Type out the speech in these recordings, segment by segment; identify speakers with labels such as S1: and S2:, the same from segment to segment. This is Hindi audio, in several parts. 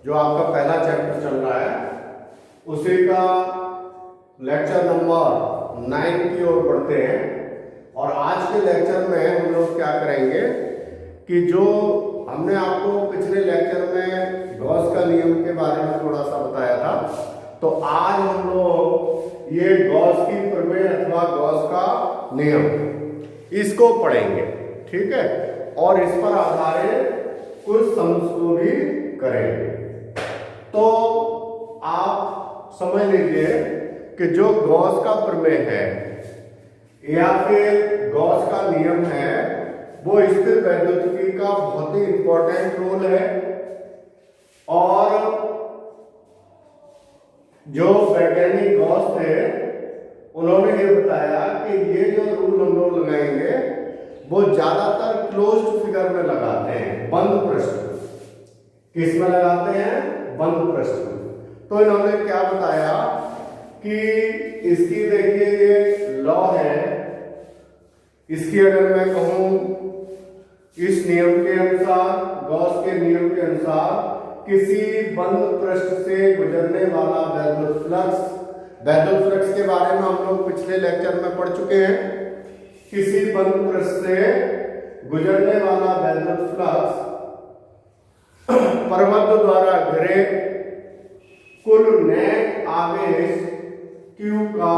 S1: जो आपका पहला चैप्टर चल रहा है उसी का लेक्चर नंबर 9 की ओर बढ़ते हैं। और आज के लेक्चर में हम लोग क्या करेंगे कि जो हमने आपको पिछले लेक्चर में गॉस का नियम के बारे में थोड़ा सा बताया था, तो आज हम लोग ये गॉस की प्रमेय अथवा गॉस का नियम इसको पढ़ेंगे, ठीक है। और इस पर आधारित कुछ सम्स को भी करेंगे। तो आप समझ लीजिए कि जो गॉस का प्रमेय है या फिर गॉस का नियम है वो स्थिर वैद्युतिकी का बहुत ही इंपॉर्टेंट रोल है। और जो वैज्ञानिक गॉस थे उन्होंने ये बताया कि ये जो रूल हम लोग लगाएंगे वो ज्यादातर क्लोज्ड फिगर में लगाते हैं, बंद पृष्ठ। किस में लगाते हैं? बंद पृष्ठ में। तो इन्होंने क्या बताया कि इसकी देखिए ये लॉ है, इसकी अगर मैं कहूं इस नियम के अनुसार, गॉस के नियम के अनुसार किसी बंद पृष्ठ से गुजरने वाला वैद्युत फ्लक्स के बारे में हम लोग पिछले लेक्चर में पढ़ चुके हैं। किसी बंद पृष्ठ से गुजरने वाला वैद्युत फ्लक्स प्रबंध द्वारा घिरे कुल नेट आवेश Q का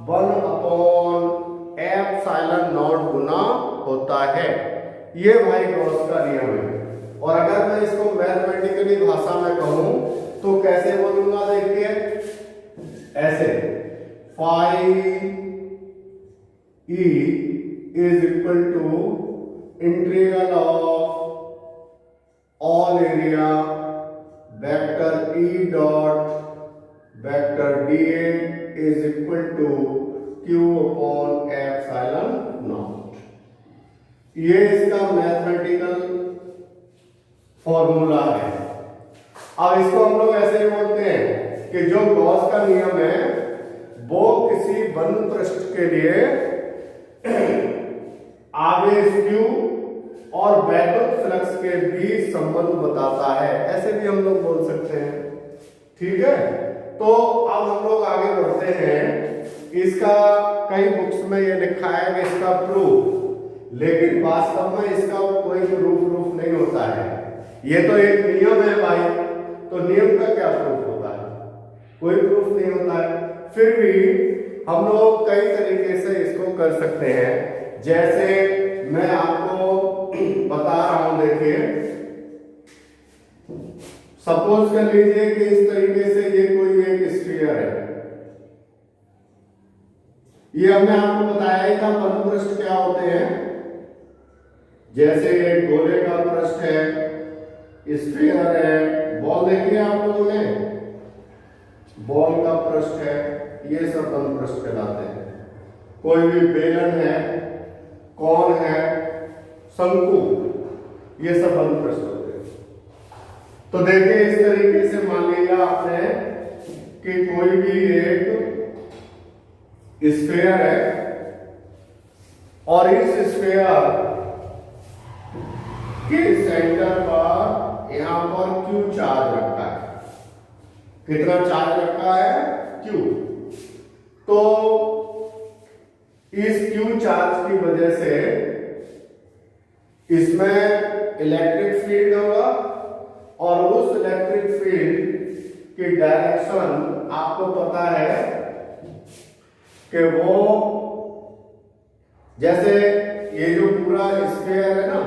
S1: 1/ε0 गुना होता है। ये भाई गॉस का नियम है। और अगर मैं इसको मैथमेटिकली भाषा में कहूं तो कैसे बोलूंगा? देखिए ऐसे, phi E is equal to integral of all area vector E dot vector dA is equal to Q/ε0। ये इसका मैथमेटिकल फॉर्मूला है। अब इसको हम लोग ऐसे ही बोलते हैं कि जो गॉस का नियम है वो किसी बंद पृष्ठ के लिए आवेश Q और वैद्युत फ्लक्स के बीच संबंध बताता है, ऐसे भी हम लोग बोल सकते हैं, ठीक है। तो अब हम लोग आगे बढ़ते हैं। इसका कई बुक्स में ये लिखा है कि इसका प्रूफ, लेकिन वास्तव में इसका कोई प्रूफ नहीं होता है। ये तो एक नियम है भाई, तो नियम का क्या प्रूफ होता है? कोई प्रूफ नहीं होता है। फिर भी हम लोग कई तरीके से इसको कर सकते हैं। जैसे मैं आपको बता रहा हूं, देखिए सपोज कर लीजिए कि इस तरीके से ये कोई एक स्फीयर है। ये हमने आपको बताया ही था बंद पृष्ठ क्या होते हैं। जैसे एक गोले का पृष्ठ है, स्फीयर है, बॉल देखिए आप लोगों ने, बॉल का पृष्ठ है, ये सब बंद पृष्ठ कहलाते हैं। कोई भी बेलन है, कौन है, शंकु, ये सब बंद पृष्ठ होते हैं। तो देखिए इस तरीके से मान लिया आपने कि कोई भी एक स्फीयर है और इस स्फीयर के सेंटर पर यहां पर Q चार्ज रखा है। कितना चार्ज रखा है? Q। तो इस Q चार्ज की वजह से इसमें इलेक्ट्रिक फील्ड होगा और उस इलेक्ट्रिक फील्ड की डायरेक्शन आपको पता है कि वो, जैसे ये जो पूरा स्फीयर है ना,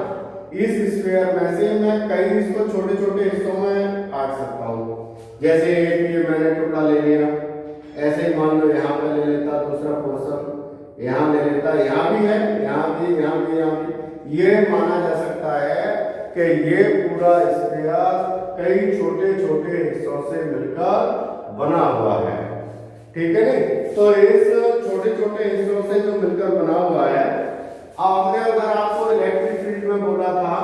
S1: इस स्फीयर में से मैं कई इसको छोटे छोटे हिस्सों में काट सकता हूं। जैसे ये मैंने टुकड़ा ले लिया, ऐसे ही मान लो यहां पे ले लेता, दूसरा पोर्शन यहां ले लेता, यहां भी है, यहां भी, यहां भी, यहां भी। ये माना जा सकता है कि ये पूरा स्फीयर कई छोटे छोटे हिस्सों से मिलकर बना हुआ है, ठीक है नहीं? तो इस छोटे छोटे हिस्सों से जो मिलकर बना हुआ है, आपने अगर आपको इलेक्ट्रिक फील्ड में बोला था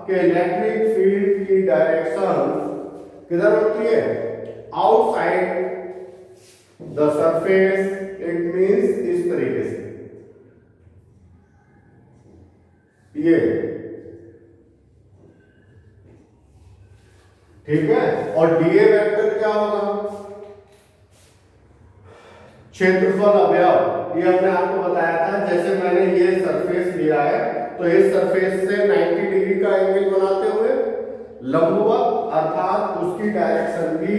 S1: कि इलेक्ट्रिक फील्ड की डायरेक्शन किधर होती है? Outside the surface, it means इस तरीके से, ये ठीक है। और डीए वेक्टर क्या होगा? क्षेत्रफल अवयव। ये हमने आपको बताया था, जैसे मैंने ये सरफेस लिया है तो इस सरफेस से 90 डिग्री का एंगल बनाते हुए लंबवत, अर्थात उसकी डायरेक्शन भी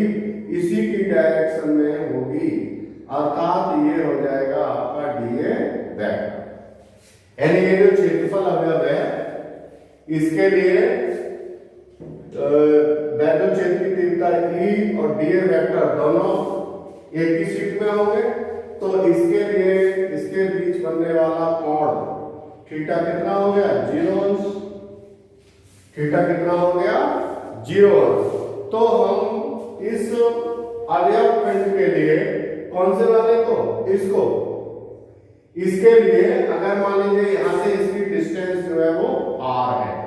S1: इसी की डायरेक्शन में होगी, अर्थात ये हो जाएगा आपका डीए वेक्टर। यानी ये जो क्षेत्रफल अवयव है इसके लिए वैद्युत क्षेत्र की तीव्रता ई और डीए वेक्टर दोनों एक ही शीट में होंगे, तो इसके लिए इसके बीच बनने वाला कोण थीटा कितना हो गया? 0 अंश। थीटा कितना हो गया? 0 अंश। तो हम इस अवयव खंड के लिए कौन से वाले को? इसको। इसके लिए अगर मान लीजिए यहां से इसकी डिस्टेंस जो है वो r है,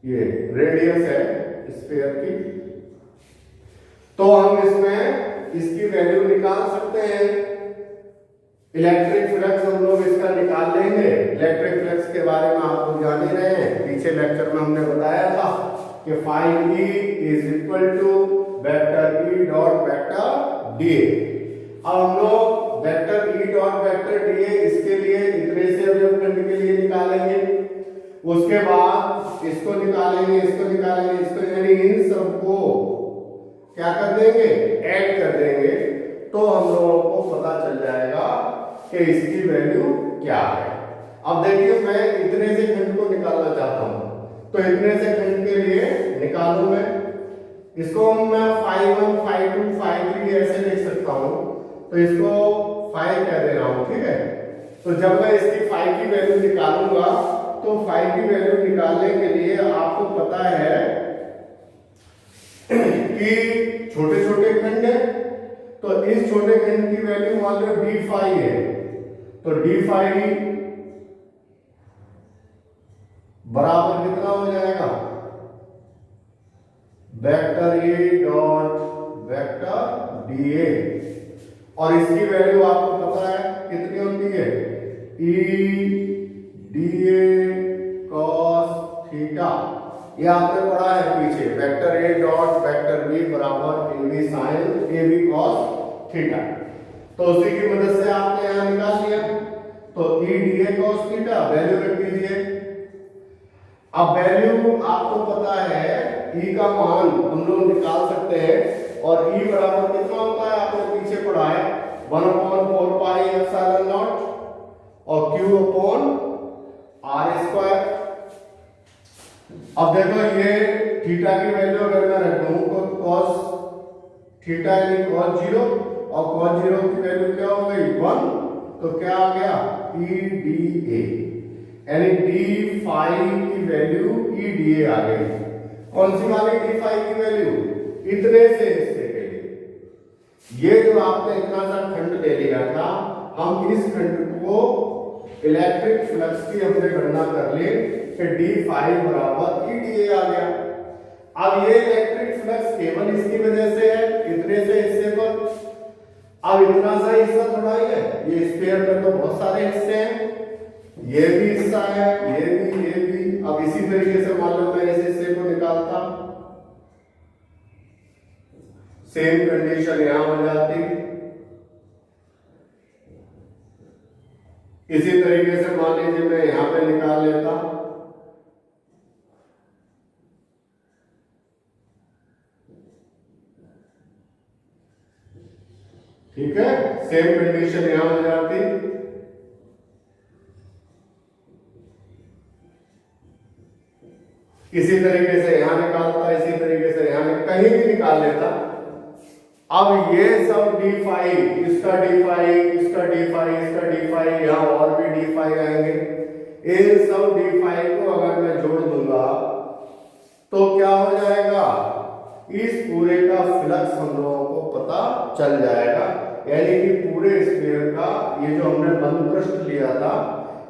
S1: ये रेडियस है स्फीयर की, तो हम इसमें इसकी वैल्यू निकाल सकते हैं। इलेक्ट्रिक फ्लक्स हम लोग इसका निकाल लेंगे। इलेक्ट्रिक फ्लक्स के बारे में आप लोग जान ही रहे हैं, पीछे लेक्चर में हमने बताया था कि phi E is equal to vector E dot vector d A. अब हम लोग vector E dot vector d A इसके लिए इतने से अवयव खंड के लिए निकालेंगे, उसके बाद इसको निकालेंगे, इसको निकालेंगे, इसको, यानी इन सबको क्या कर देंगे? ऐड कर देंगे, तो हम लोगों को पता चल जाएगा कि इसकी वैल्यू क्या है। अब देखिए मैं इतने से खंड को निकालना चाहता हूं, तो इतने से खंड के लिए निकालूं मैं इसको, मैं फाई 1 फाई 2 फाई 3 ऐसे लिख सकता हूं, तो इसको फाई कह दे रहा हूं, ठीक है। तो जब मैं इसकी फाई की वैल्यू निकालूंगा तो फाई की वैल्यू निकालने के लिए आपको पता है कि छोटे छोटे खंड है, तो इस छोटे खंड की वैल्यू मान लो डी फाई है, तो डी फाई बराबर कितना हो जाएगा? वेक्टर ए डॉट वेक्टर डीए। और इसकी वैल्यू आपको पता है कितनी होती है? ई डीए कॉस थीटा। ये आपने पढ़ा है पीछे, vector A dot vector B बराबर इन बी साइन ए बी कॉस थीटा। तो उसी की मदद से आपने यहां निकाल लिया, तो ई डीए कॉस थीटा वैल्यू रख दीजिए। अब वैल्यू आपको पता है, ई का मान हम लोग निकाल सकते हैं, और ई बराबर कितना होता है आपने पीछे पढ़ा है 1/4 पाई एप्सिलॉन नॉट और q अपॉन आर स्क्वायर। अब देखो ये थीटा की वैल्यू अगर मैं रख दूं तो cos थीटा यानी cos 0, और cos 0 की वैल्यू क्या हो गई? 1, तो क्या आ गया? ई डी ए, यानी डी फाई की वैल्यू ई डी ए आ गई। कौन सी वाली डी फाई की वैल्यू? इतने से हिस्से के लिए। ये जो आपने इतना सा खंड ले लिया था, हम इस खंड को इलेक्ट्रिक फ्लक्स की हमने गणना कर ली कि डी फाई बराबर ई डी ए आ गया। अब ये इलेक्ट्रिक फ्लक्स केवल इसकी वजह से है, इतने से हिस्से पर। अब इतना सा हिस्सा थोड़ा ही है, ये स्फीयर में तो बहुत सारे हिस्से हैं, ये भी हिस्सा है, ये भी, ये भी। अब इसी तरीके से मान लो मैं इस हिस्से को निकालता, सेम कंडीशन यहां हो जाती। इसी तरीके से मान लीजिए मैं यहां पे निकाल लेता, ठीक है, सेम कंडीशन यहां हो जाती। इसी तरीके से यहां निकालता, इसी तरीके से यहां कहीं भी निकाल लेता। अब ये सब डी फाई, इसका डी फाई, इसका डी फाई, इसका डी फाई, यहां और भी डी फाई आएंगे। इन सब डी फाई को अगर मैं जोड़ दूंगा तो क्या हो जाएगा? इस पूरे का फ्लक्स हम लोगों को पता चल जाएगा, यानी कि पूरे स्फीयर का ये जो हमने बंद पृष्ठ लिया था,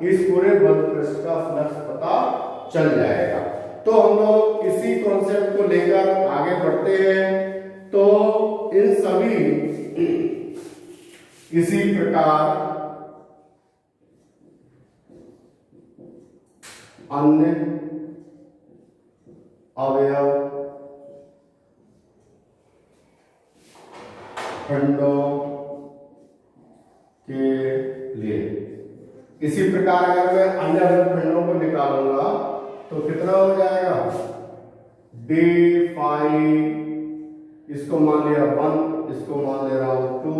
S1: इस पूरे बंद पृष्ठ का फ्लक्स पता चल जाएगा। तो हम लोग इसी कॉन्सेप्ट को लेकर आगे बढ़ते हैं। तो इन सभी इसी प्रकार अन्य अवयव खंडों के लिए। इसी प्रकार अगर मैं अन्य खंडों को निकालूंगा तो कितना हो जाएगा, d5, इसको मान लिया 1, इसको मान ले रहा हूं 2,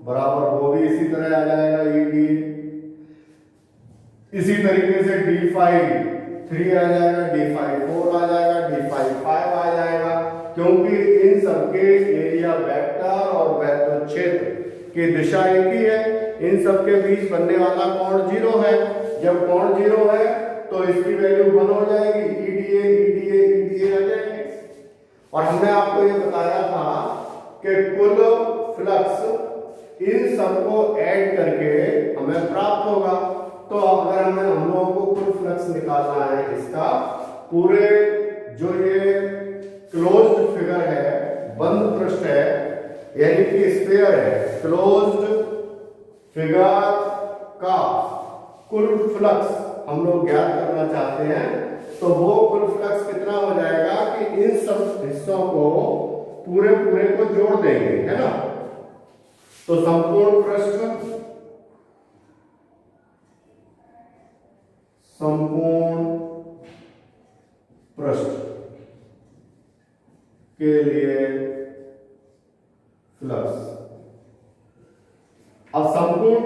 S1: बराबर वो भी इसी तरह आ जाएगा ed। इसी तरीके से d5 3 आ जाएगा, d5 4 आ जाएगा, d5 5 आ जाएगा, क्योंकि इन सबके एरिया वेक्टर और वेक्टर क्षेत्र की दिशा एक ही है। इन सबके बीच बनने वाला कोण 0 है। जब कोण 0 है तो इसकी वैल्यू 1 हो जाएगी, ईडीए आ जाएंगे। और हमने आपको ये बताया था कि कुल फ्लक्स इन सबको ऐड करके हमें प्राप्त होगा। तो अगर हमें हम लोगों को कुल फ्लक्स निकालना है इसका, पूरे जो ये क्लोज्ड फिगर है, बंद पृष्ठ है, यानी कि स्फीयर है, क्लोज्ड फिगर का कुल फ्लक्स हम लोग ज्ञात करना चाहते हैं, तो वो कुल फ्लक्स कितना हो जाएगा कि इन सब हिस्सों को पूरे को जोड़ देंगे, है ना। तो संपूर्ण पृष्ठ के लिए फ्लक्स। अब संपूर्ण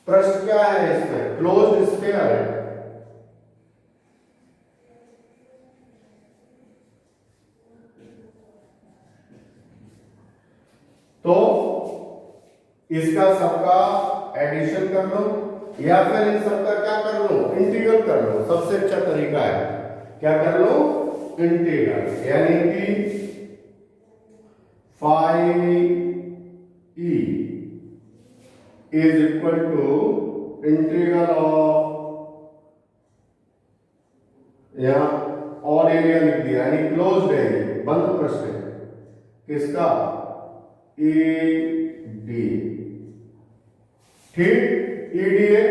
S1: पृष्ठ क्या है, इसमें क्लोज्ड स्फीयर है, तो इसका सबका एडिशन कर लो या फिर इन सबका क्या कर लो, इंटीग्रल कर लो। सबसे अच्छा तरीका है क्या कर लो, इंटीग्रल, यानी कि 5e is equal to integral of, यहां ऑल एरिया लिख दिया, यानी क्लोज्ड एरिया, बंद पृष्ठ है, किसका, ए डी। ठीक, ईडीए,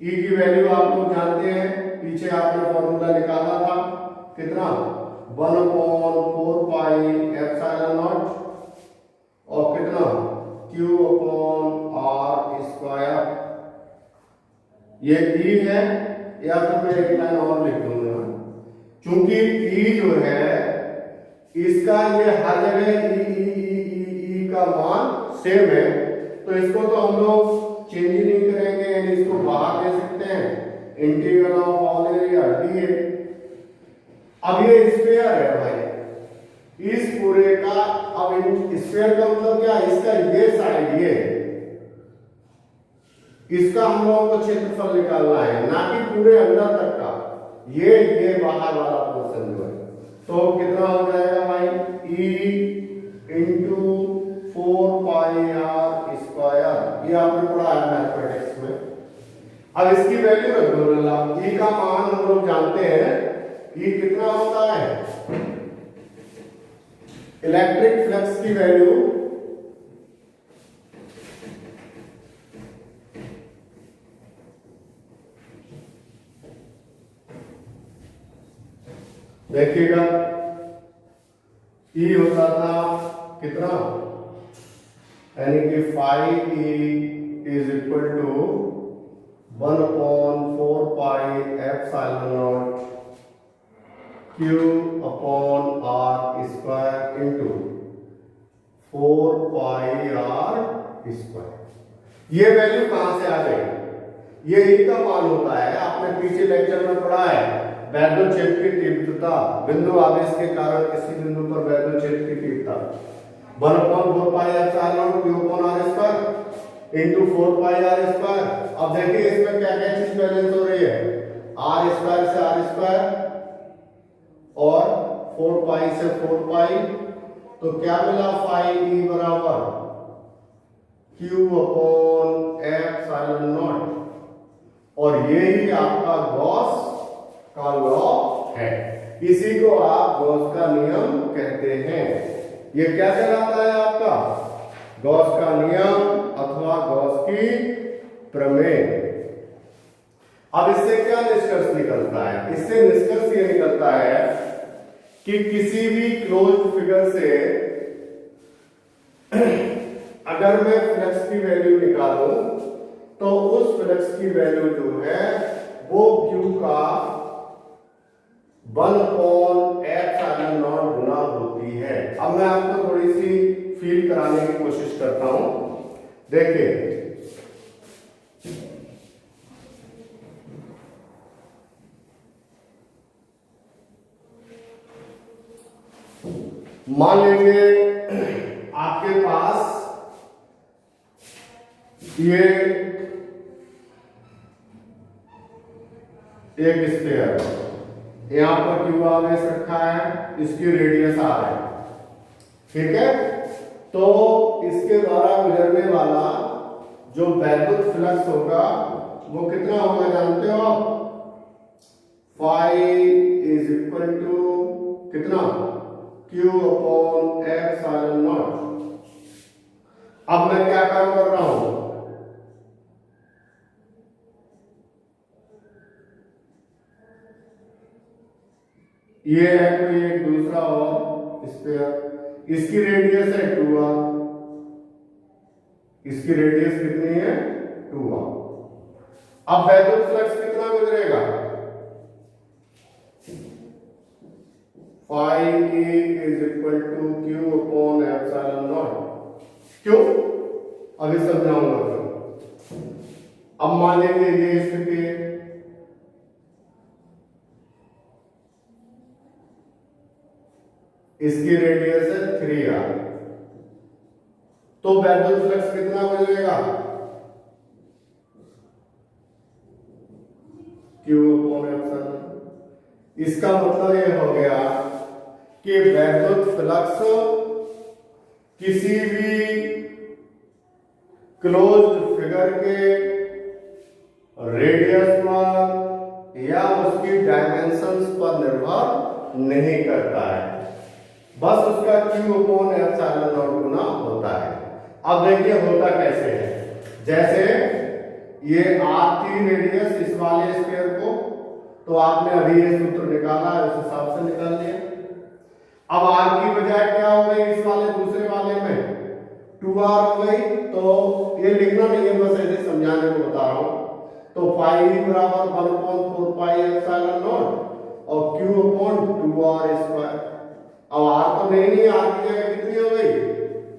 S1: ई की वैल्यू आप लोग जानते हैं, पीछे आपने फॉर्मूला निकाला था, कितना, 1/4 पाई एप्सिलॉन नॉट, और कितना, Q/r²। ये ई है, या फिर मैं एक लाइन और लिख दूंगा, चूंकि ई जो है इसका ये हर जगह ई का मान सेम है, तो इसको तो हम लोग चेंज ही नहीं करेंगे, यानी इसको बाहर ले सकते हैं, integral of all area D. अब ये स्फीयर है भाई, इस पूरे का, अब स्फीयर का मतलब क्या, इसका ये साइड, ये इसका हम लोगों को क्षेत्रफल निकालना है, ना कि पूरे अंदर तक का, ये बाहर वाला पोर्शन जो है। तो कितना हो जाएगा भाई, e इंटू 4πr², ये आपने पढ़ा है मैथमेटिक्स में। अब इसकी वैल्यू रख दो, e का मान हम लोग जानते हैं, e कितना होता है, इलेक्ट्रिक फ्लक्स की वैल्यू देखिएगा, E होता था कितना, यानी कि 5e is equal to 1/4 pi epsilon naught Q/r² into 4πr²। ये वैल्यू कहां से आ गई, ये ई का मान होता है, आपने पीछे लेक्चर में पढ़ा है, वैद्युत क्षेत्र की तीव्रता बिंदु आवेश के कारण किसी बिंदु पर वैद्युत क्षेत्र की तीव्रता 1/4 pi epsilon Q/r² into 4πr²। अब देखिए इसमें क्या क्या चीज बैलेंस हो रही है, r² से r² और 4 पाई से 4 पाई, तो क्या मिला, 5e बराबर Q/ε0, और यही आपका गॉस का लॉ है, इसी को आप गॉस का नियम कहते हैं। ये क्या कहलाता है आपका, गॉस का नियम अथवा गॉस की प्रमेय। अब इससे क्या निष्कर्ष निकलता है, इससे निष्कर्ष ये निकलता है कि किसी भी क्लोज्ड फिगर से अगर मैं फ्लक्स की वैल्यू निकालूं तो उस फ्लक्स की वैल्यू जो है वो Q का 1/ε0 गुना होती है। अब मैं आपको थोड़ी सी फील कराने की कोशिश करता हूं। देखिए, मान लेंगे आपके पास ये एक स्फीयर, यहां पर क्यू आवेश रखा है, इसकी रेडियस आर है, ठीक है। तो इसके द्वारा गुजरने वाला जो वैद्युत फ्लक्स होगा वो कितना होगा जानते हो? फाई इज इक्वल टू कितना? Q/ε0। अब मैं क्या काम कर रहा हूं? ये है कोई एक दूसरा और स्फीयर, इसकी रेडियस है 2r, इसकी रेडियस कितनी है? 2r। अब वैद्युत फ्लक्स कितना गुजरेगा? Phi E is equal to Q/ε0। क्यों? अभी समझाऊंगा क्यों। अब मान लेंगे ये स्थिति है, इसकी रेडियस है 3r, तो वैद्युत फ्लक्स कितना गुजरेगा? Q/ε। इसका मतलब यह हो गया कि वैद्युत फ्लक्स किसी भी क्लोज्ड फिगर के रेडियस पर या उसकी डायमेंशंस पर निर्भर नहीं करता है, बस उसका Q/ε0 गुना होता है। अब देखिए होता कैसे है। जैसे ये r थी रेडियस इस वाले स्फीयर को, तो आपने अभी ये सूत्र निकाला, उस हिसाब से निकाल लिया। अब r की बजाय क्या हो गई इस वाले दूसरे वाले में? 2r हो गई। तो ये लिखना नहीं है, बस ऐसे समझाने को बता रहा हूं। तो फाई बराबर 1/4πε0 और Q/2r²। अब r तो नहीं, r की जगह कितनी हो गई?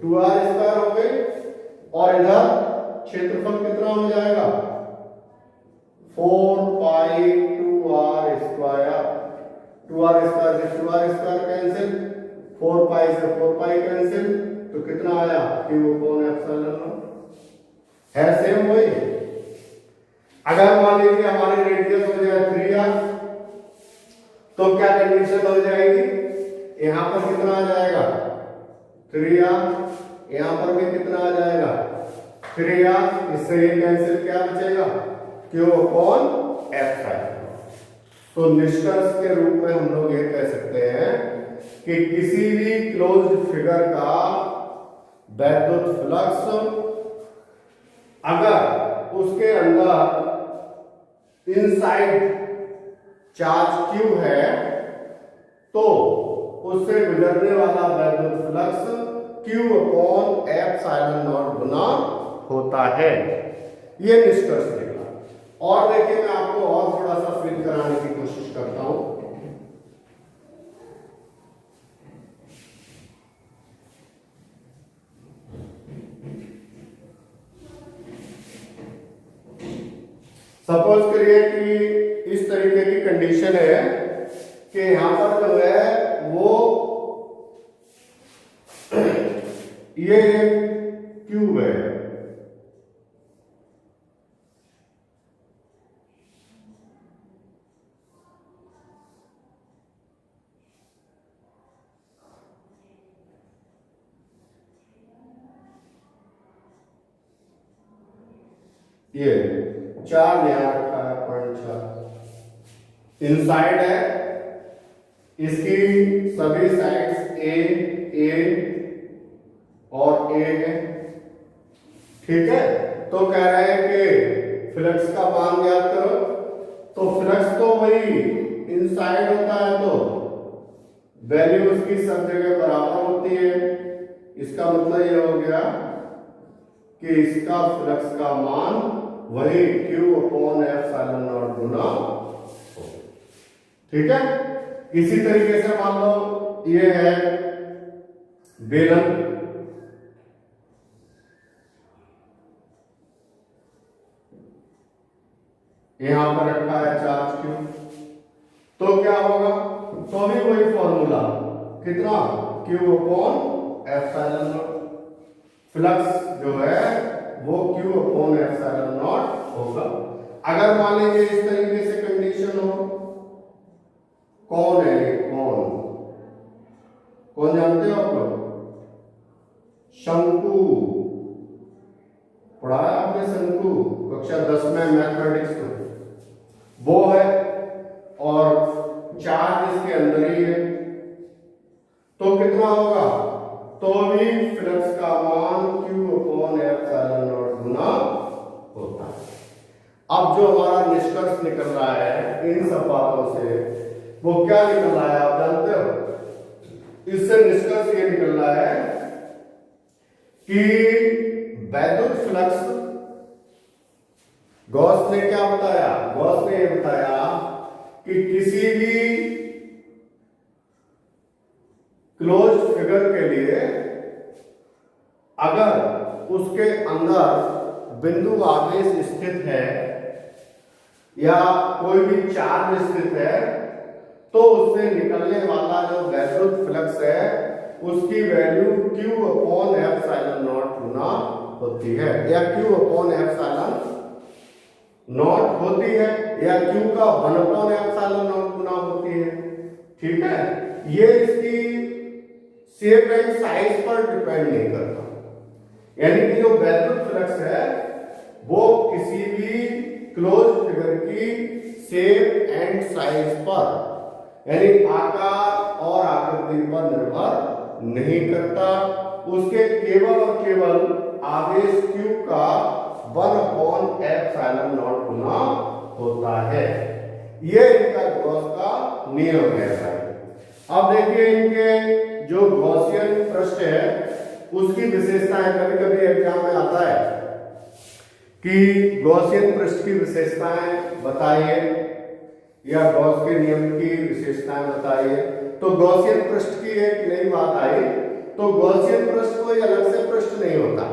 S1: 2r² हो गई। और इधर क्षेत्रफल कितना हो जाएगा? 4π2r²। 2r² से 2r² कैंसिल, 4π से 4π कैंसिल, तो कितना आया? Q/ε0 है। सेम वही। अगर मान लीजिए हमारी रेडियस हो जाए 3r, तो क्या कंडीशन हो जाएगी? यहां पर कितना आ जाएगा? 3r। यहां पर भी कितना आ जाएगा? 3r। इससे ये कैंसिल, क्या बचेगा? Q/ε। तो निष्कर्ष के रूप में हम लोग ये कह सकते हैं कि किसी भी क्लोज्ड फिगर का वैद्युत फ्लक्स अगर उसके अंदर इनसाइड चार्ज Q है तो उससे गुजरने वाला वैद्युत फ्लक्स Q/ε0 गुना होता है। ये निष्कर्ष निकला। और देखिए मैं आपको और थोड़ा सा फिल कराने की कोशिश करता हूं। सपोज करिए कि इस तरीके की कंडीशन है कि यहां पर जो है वो ये क्यूब है, ये 4 यहां रखा है, 0.4 इनसाइड है, इसकी सभी साइड्स ए और ए है, ठीक है। तो कह रहे हैं कि फ्लक्स का मान ज्ञात करो, तो फ्लक्स तो वही इनसाइड होता है, तो वैल्यू उसकी सब जगह बराबर होती है, इसका मतलब ये हो गया कि इसका फ्लक्स का मान वही Q/F∁0 गुना, ठीक है। इसी तरीके से मान लो ये है बेलन, यहां पर रखा है चार्ज Q, तो क्या होगा, तो भी वही फॉर्मूला, कितना Q/F∁0, फ्लक्स जो है वो Q/F∁0 होगा। अगर मान लीजिए इस तरीके से कंडीशन हो, कौन है ये, कौन जानते हो आप लोग, शंकु, पढ़ाया आपने शंकु कक्षा 10 में मैथमेटिक्स में, वो है और चार्ज इसके अंदर ही है, तो कितना होगा, तो भी फ्लक्स का मान Q/F∁0 गुना होता है। अब जो हमारा निष्कर्ष निकल रहा है इन सब बातों से, वो क्या निकल रहा है आप जानते हो, इससे निष्कर्ष ये निकल रहा है कि वैद्युत फ्लक्स, गॉस ने क्या बताया, गॉस ने ये बताया कि किसी भी क्लोज्ड फिगर के लिए अगर उसके अंदर बिंदु आवेश स्थित है या कोई भी चार्ज स्थित है, तो उससे निकलने वाला जो वैद्युत फ्लक्स है उसकी वैल्यू Q/F∁0 गुना होती है, या Q/F∁0 होती है, या Q का 1/F∁0 गुना होती है, ठीक है। ये इसकी शेप एंड साइज पर डिपेंड नहीं करता, यानी कि जो वैद्युत फ्लक्स है वो किसी भी क्लोज फिगर की शेप एंड साइज पर, यानी आकार और आकृति पर निर्भर नहीं करता, उसके केवल और केवल आवेश Q का 1/F∁0 गुना होता है। ये इनका गॉस का नियम है भाई। अब देखिए इनके जो गॉसियन पृष्ठ है उसकी विशेषताएं, कभी कभी एग्जाम में आता है कि गॉसियन पृष्ठ की विशेषताएं बताइए या गॉस के नियम की विशेषताएं बताइए। तो गॉसियन पृष्ठ की एक नई बात आई, तो गॉसियन पृष्ठ कोई अलग से पृष्ठ नहीं होता।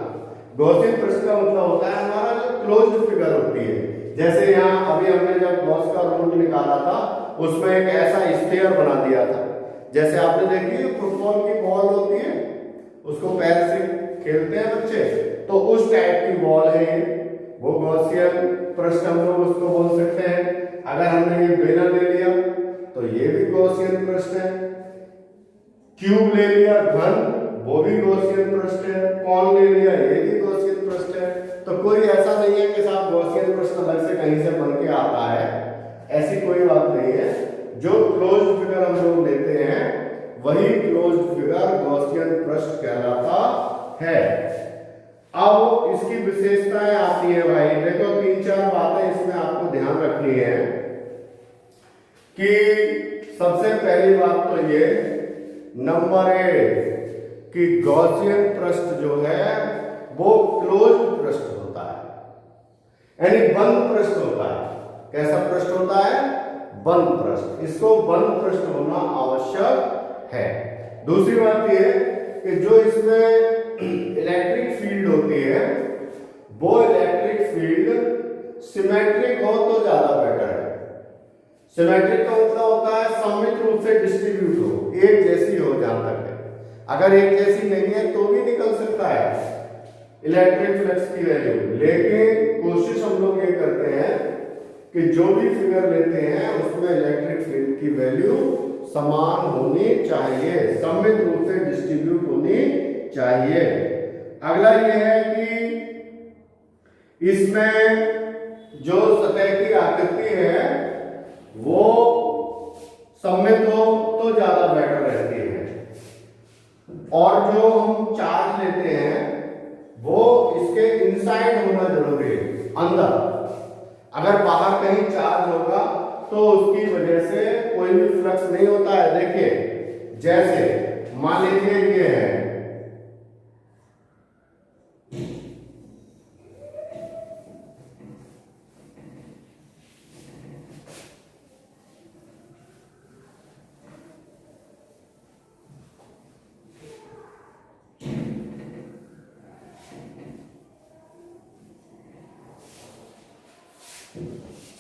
S1: गॉसियन पृष्ठ का मतलब होता है हमारा जो क्लोज्ड फिगर होती है, जैसे यहाँ अभी हमने जब गॉस का रूल निकाला था उसमें एक ऐसा स्फीयर बना दिया था, जैसे आपने देखी फुटबॉल की बॉल होती है उसको पैर से खेलते हैं बच्चे, तो उस टाइप की बॉल है ये, वो गॉसियन पृष्ठ हम लोग उसको बोल सकते हैं। अगर हमने ये बेलन ले लिया तो ये भी गॉसियन पृष्ठ है, क्यूब ले लिया घन, वो भी गॉसियन पृष्ठ है, कॉन ले लिया ये भी गॉसियन पृष्ठ है। तो कोई ऐसा नहीं है कि साहब गॉसियन पृष्ठ अलग से कहीं से बन के आता है, ऐसी कोई बात नहीं है। जो क्लोज्ड फिगर हम लोग लेते हैं वही क्लोज्ड फिगर गॉसियन पृष्ठ कहलाता है। अब इसकी विशेषताएं आती है भाई, देखो 3-4 बातें इसमें आपको ध्यान रखनी है कि सबसे पहली बात तो ये नंबर 1 कि गॉसियन पृष्ठ जो है वो क्लोज्ड पृष्ठ होता है, यानी बंद पृष्ठ होता है। कैसा पृष्ठ होता है? बंद पृष्ठ। इसको बंद पृष्ठ होना आवश्यक है। दूसरी बात ये कि जो इसमें इलेक्ट्रिक फील्ड होती है वो इलेक्ट्रिक फील्ड सिमेट्रिक हो तो ज्यादा बेटर है। सिमेट्रिक का मतलब होता है सममित रूप से डिस्ट्रीब्यूट हो, एक जैसी हो जहां तक है। अगर एक जैसी नहीं है तो भी निकल सकता है इलेक्ट्रिक फ्लक्स की वैल्यू, लेकिन कोशिश हम लोग ये करते हैं कि जो भी फिगर लेते हैं उसमें इलेक्ट्रिक फील्ड की वैल्यू समान होनी चाहिए, सममित रूप से डिस्ट्रीब्यूट होनी चाहिए। अगला यह है कि इसमें जो सतह की आकृति है वो सममित हो तो ज्यादा बेटर रहती है, और जो हम चार्ज लेते हैं वो इसके इनसाइड होना जरूरी है, अंदर। अगर बाहर कहीं चार्ज होगा तो उसकी वजह से कोई भी फ्लक्स नहीं होता है। देखिए जैसे मान लीजिए ये है,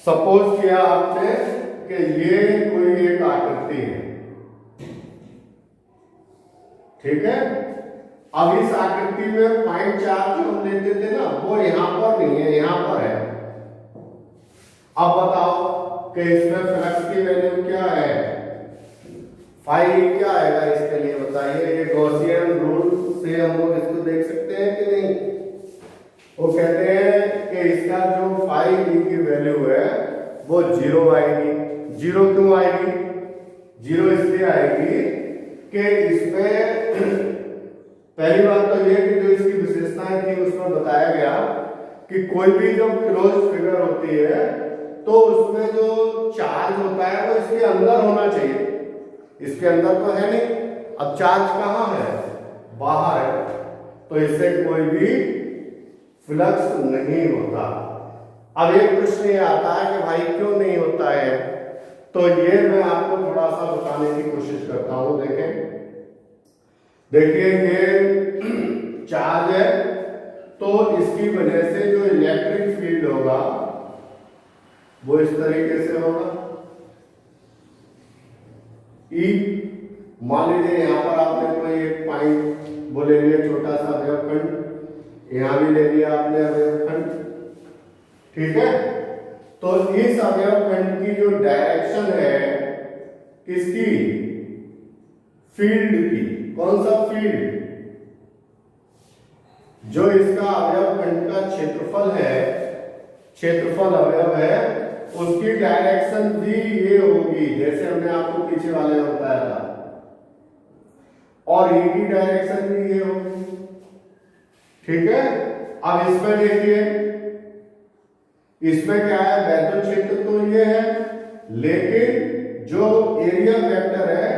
S1: सपोज किया आपने कि ये कोई एक आकृति है, ठीक है। अब इस आकृति में पॉइंट चार्ज जो हम लेते थे ना, वो यहां पर नहीं है, यहां पर है। अब बताओ कि इसमें फ्लक्स की वैल्यू क्या है, फाई क्या आएगा इसके लिए बताइए। ये गॉसियन रूल से हम लोग इसको देख सकते हैं कि नहीं। वो कहते हैं कि इसका जो फाई की वैल्यू है वो 0 आएगी। 0 क्यों आएगी? 0 इसलिए आएगी कि इसमें पहली बात तो ये कि जो इसकी विशेषताएं थी उसमें बताया गया कि कोई भी जो क्लोज फिगर होती है तो उसमें जो चार्ज होता है वो इसके अंदर होना चाहिए। इसके अंदर तो है नहीं, अब चार्ज कहाँ है? बाहर है, तो इससे कोई भी फ्लक्स नहीं होता। अब एक प्रश्न ये आता है कि भाई क्यों नहीं होता है, तो ये मैं आपको थोड़ा सा बताने की कोशिश करता हूं। देखिए ये चार्ज है, तो इसकी वजह से जो इलेक्ट्रिक फील्ड होगा वो इस तरीके से होगा। ई मान लीजिए यहां पर आपने कोई एक पॉइंट वो ले लिया, छोटा सा अवयवखंड, यहां भी ले लिया आपने अवयवखंड, ठीक है। तो इस अवयवखंड की जो डायरेक्शन है किसकी? फील्ड की। कौन सा फील्ड? जो इसका अवयवखंड का क्षेत्रफल है, क्षेत्रफल अवयव है, उसकी डायरेक्शन भी ये होगी जैसे हमने आपको पीछे वाले में बताया था, और ई की डायरेक्शन भी ये होगी, ठीक है। अब इसमें देखिए, इसमें क्या है, वैद्युत क्षेत्र तो ये है, लेकिन जो एरिया वेक्टर है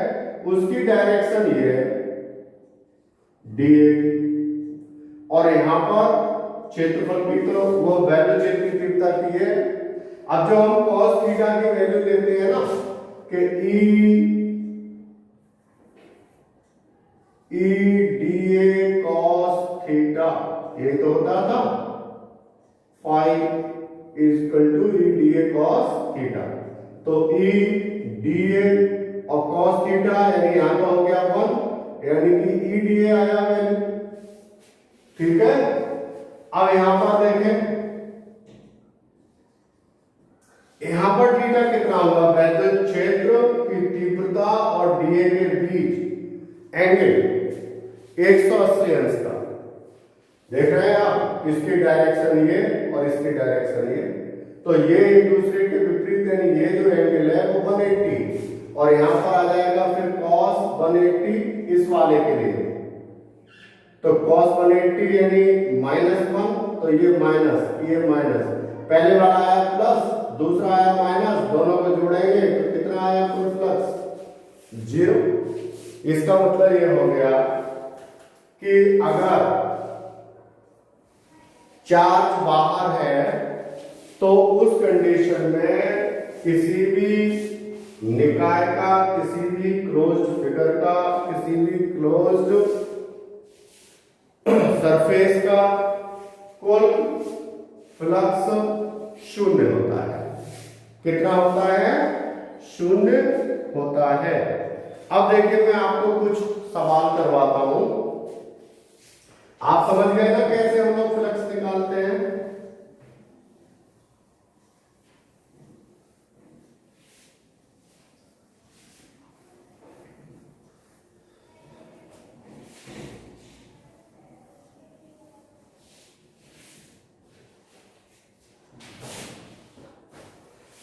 S1: उसकी डायरेक्शन ये है dA, और यहां पर क्षेत्रफल की तो वो वैद्युत क्षेत्र की तीव्रता की है। अब जो हम cos थीटा की वैल्यू लेते हैं ना कि E dA cos थीटा, ये तो होता था phi is equal to E dA cos theta. तो E dA और cos थीटा यानी यहां तो हो गया 1, यानी कि E dA आया वैल्यू, ठीक है। अब यहां पर देखें, यहां पर थीटा कितना हुआ? वैद्युत क्षेत्र की तीव्रता और डीए के बीच एंगल 180 अंश का, देख रहे हैं आप। इसकी डायरेक्शन ये और इसकी डायरेक्शन ये, तो ये एक दूसरे के विपरीत, यानी ये जो एंगल है वो 180, और यहां पर आ जाएगा फिर cos 180 इस वाले के लिए। तो cos 180 यानी -1, तो ये माइनस, ये माइनस, पहले वाला आया प्लस, दूसरा आया माइनस, दोनों को जोड़ेंगे तो कितना आया कुल फ्लक्स? 0। इसका मतलब ये हो गया कि अगर चार्ज बाहर है तो उस कंडीशन में किसी भी निकाय का, किसी भी क्लोज्ड फिगर का, किसी भी क्लोज्ड सरफेस का कुल फ्लक्स 0 होता है। कितना होता है? 0 होता है। अब देखिए मैं आपको कुछ सवाल करवाता हूं, आप समझ गए ना कैसे हम लोग फ्लक्स निकालते हैं?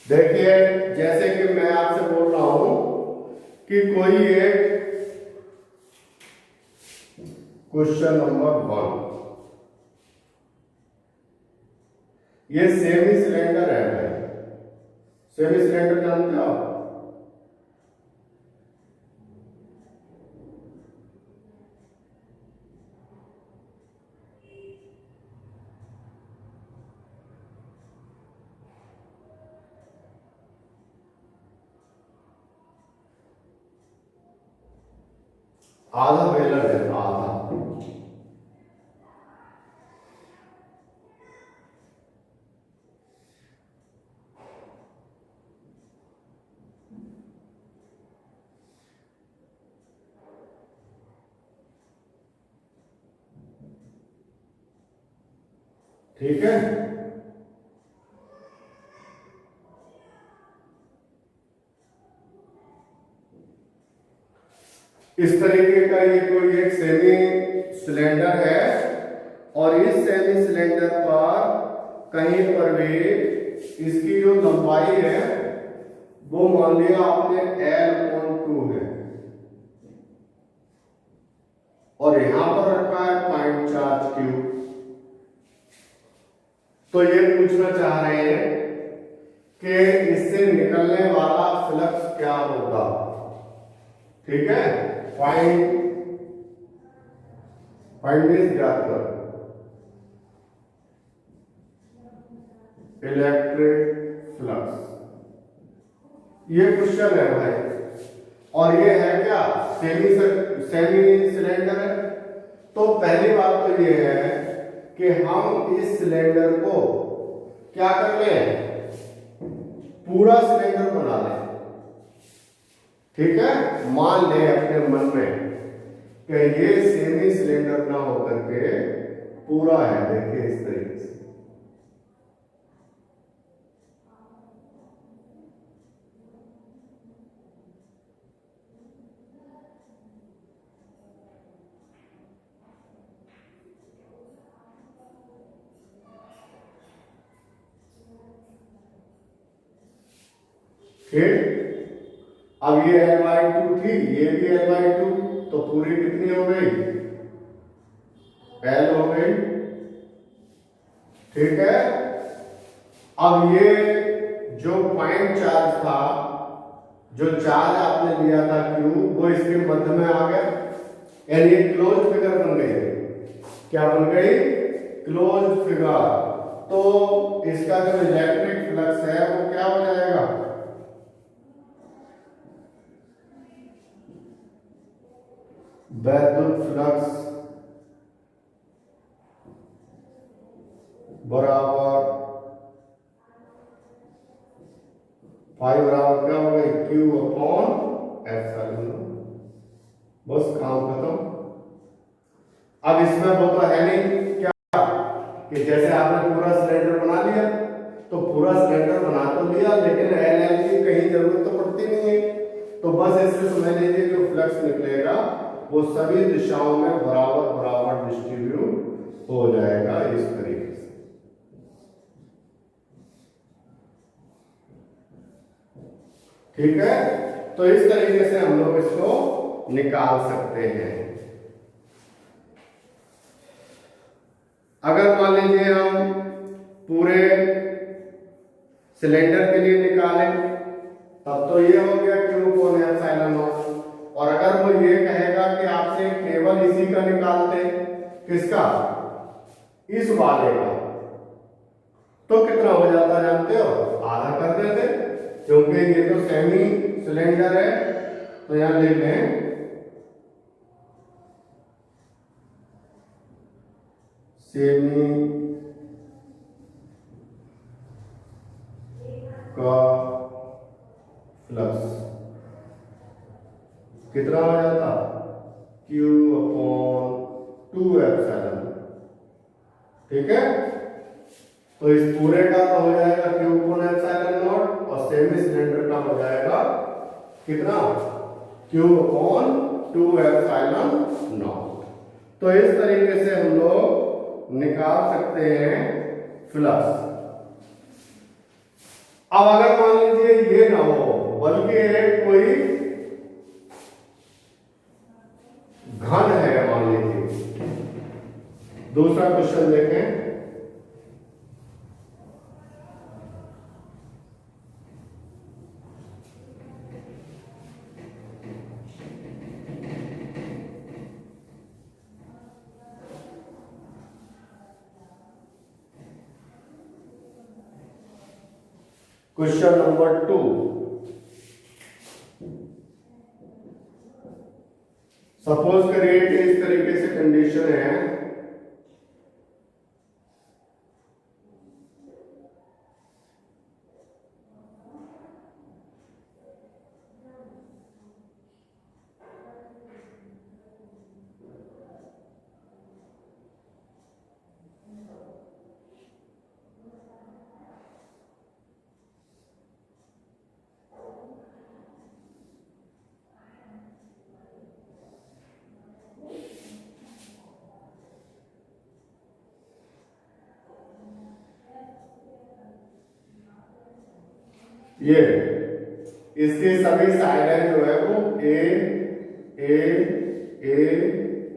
S1: देखिए जैसे कि मैं आपसे बोल रहा हूं कि कोई एक क्वेश्चन नंबर 1, ये सेमी सिलेंडर है भाई। सेमी सिलेंडर जानते हो आप? आधा बेलर है, आधा। ठीक है। इस तरीके का ये कोई एक सेमी सिलेंडर है और इस सेमी सिलेंडर पर कहीं पर भी इसकी जो लंबाई है वो मान लिया आपने L/2 है और यहां पर रखा है पॉइंट चार्ज Q। तो ये पूछना चाह रहे हैं कि इससे निकलने वाला फ्लक्स क्या होगा। ठीक है, फाइंड दिस ज्ञात करो इलेक्ट्रिक फ्लक्स। ये क्वेश्चन है भाई और ये है क्या सेमी सिलेंडर है। तो पहली बात तो ये है कि हम इस सिलेंडर को क्या कर लें, पूरा सिलेंडर बना लें। ठीक है, मान ले अपने मन में कि ये सेमी सिलेंडर ना होकर के पूरा है। देखिए इस तरीके से फिर अब ये L/2 थी, ये भी L/2, तो पूरी कितनी हो गई, L हो गई। ठीक है, अब ये जो पॉइंट चार्ज था, जो चार्ज आपने लिया था Q, वो इसके मध्य में आ गया, यानी ये क्लोज फिगर बन गई। क्या बन गई, क्लोज फिगर। तो इसका जो इलेक्ट्रिक फ्लक्स है वो क्या हो जाएगा, वैद्युत फ्लक्स बराबर फाइव बराबर क्या हो गई, Q/ε। बस काम खत्म। अब इसमें वो तो है नहीं क्या कि जैसे आपने पूरा सिलेंडर बना लिया, तो पूरा सिलेंडर बना तो लिया लेकिन L की कहीं जरूरत तो पड़ती नहीं है। तो बस इससे समझ लीजिए जो फ्लक्स निकलेगा वो सभी दिशाओं में बराबर बराबर डिस्ट्रीब्यूट हो जाएगा इस तरीके से। ठीक है, तो इस तरीके से हम लोग इसको निकाल सकते हैं। अगर मान लीजिए हम पूरे सिलेंडर के लिए निकालें तब तो ये हो गया Q/ε0। और अगर वो ये कहेगा कि आपसे केवल इसी का निकालते, किसका, इस वाले का, तो कितना हो जाता जानते हो, आधा कर देते, क्योंकि ये तो सेमी सिलेंडर है। तो यहां लिख लें सेमी का फ्लक्स कितना हो जाता, Q/2ε। ठीक है, तो इस पूरे का तो हो जाएगा Q/ε0 और सेमी सिलेंडर का हो जाएगा कितना, Q/2ε0। तो इस तरीके से हम लोग निकाल सकते हैं फ्लक्स। अब अगर मान लीजिए ये ना हो बल्कि एक कोई घन है, मान लीजिए, दूसरा क्वेश्चन देखें। क्वेश्चन नंबर 2, सपोज करिए कि इस तरीके से कंडीशन है ये इसके सभी साइडें जो है वो ए ए ए